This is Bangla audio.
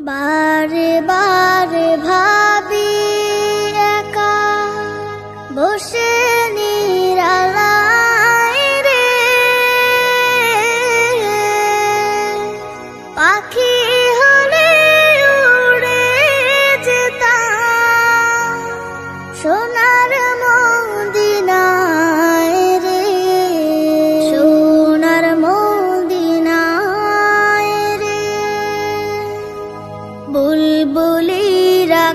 বারে বারে ভাবি একা বসে নিরালায় রে, পাখি হলে উড়ে যেতাম সোনার মদিনায় রে, সোনার মদিনায় রে। বুলবুলিরা